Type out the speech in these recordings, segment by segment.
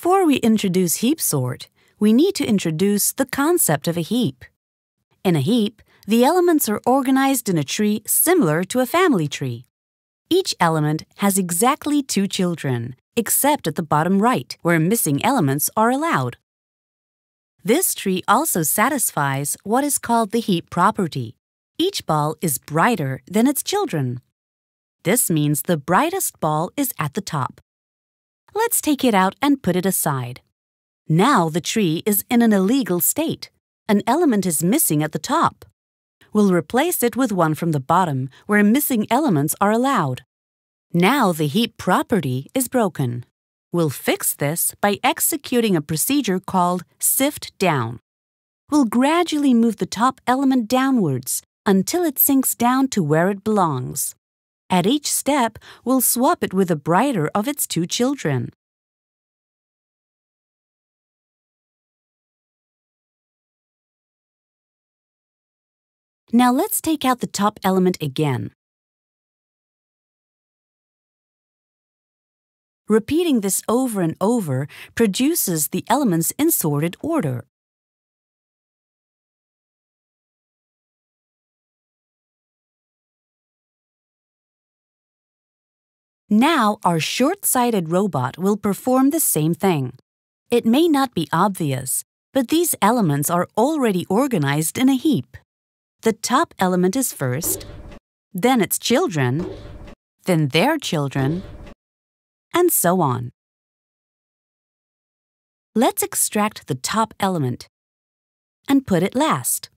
Before we introduce heap sort, we need to introduce the concept of a heap. In a heap, the elements are organized in a tree similar to a family tree. Each element has exactly 2 children, except at the bottom right, where missing elements are allowed. This tree also satisfies what is called the heap property. Each ball is brighter than its children. This means the brightest ball is at the top. Let's take it out and put it aside. Now the tree is in an illegal state. An element is missing at the top. We'll replace it with one from the bottom, where missing elements are allowed. Now the heap property is broken. We'll fix this by executing a procedure called sift down. We'll gradually move the top element downwards until it sinks down to where it belongs. At each step, we'll swap it with the brighter of its 2 children. Now let's take out the top element again. Repeating this over and over produces the elements in sorted order. Now our short-sighted robot will perform the same thing. It may not be obvious, but these elements are already organized in a heap. The top element is first, then its children, then their children, and so on. Let's extract the top element and put it last.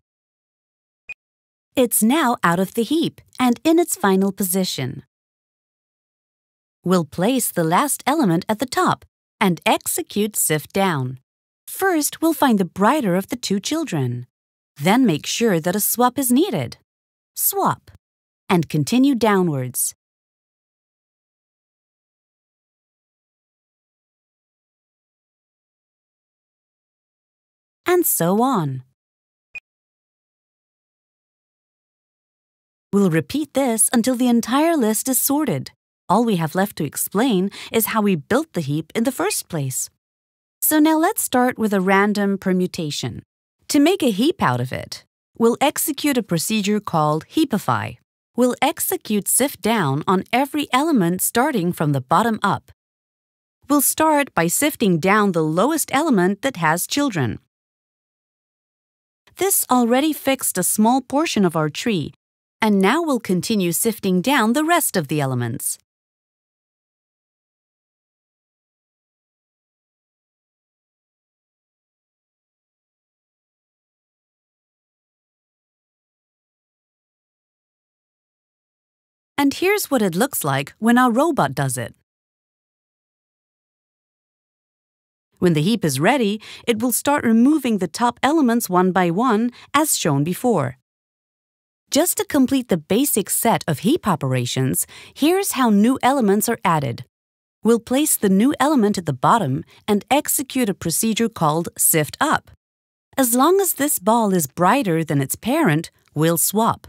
It's now out of the heap and in its final position. We'll place the last element at the top and execute sift down. First, we'll find the brighter of the 2 children. Then make sure that a swap is needed. Swap, and continue downwards. And so on. We'll repeat this until the entire list is sorted. All we have left to explain is how we built the heap in the first place. So now let's start with a random permutation. To make a heap out of it, we'll execute a procedure called heapify. We'll execute sift down on every element starting from the bottom up. We'll start by sifting down the lowest element that has children. This already fixed a small portion of our tree, and now we'll continue sifting down the rest of the elements. And here's what it looks like when our robot does it. When the heap is ready, it will start removing the top elements one by one, as shown before. Just to complete the basic set of heap operations, here's how new elements are added. We'll place the new element at the bottom and execute a procedure called sift up. As long as this ball is brighter than its parent, we'll swap.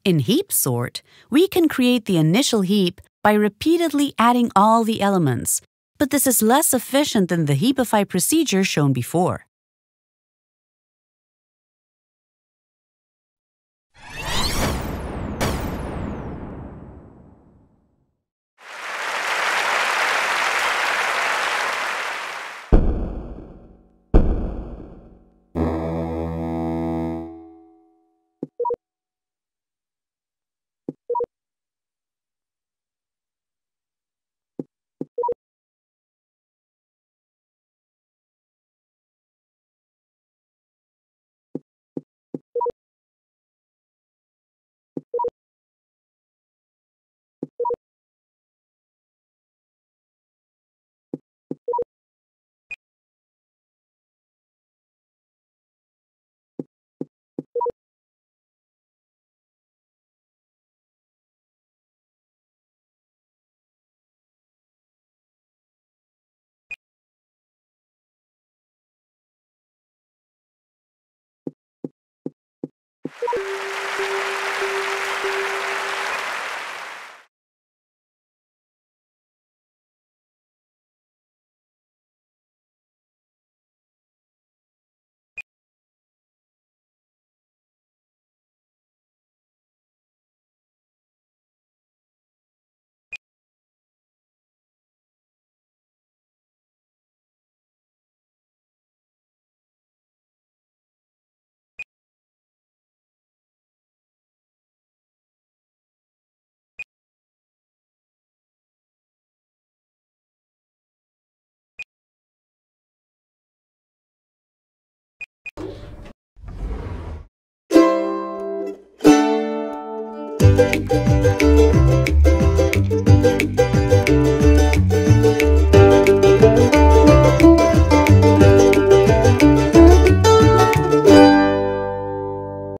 In heap sort, we can create the initial heap by repeatedly adding all the elements, but this is less efficient than the heapify procedure shown before.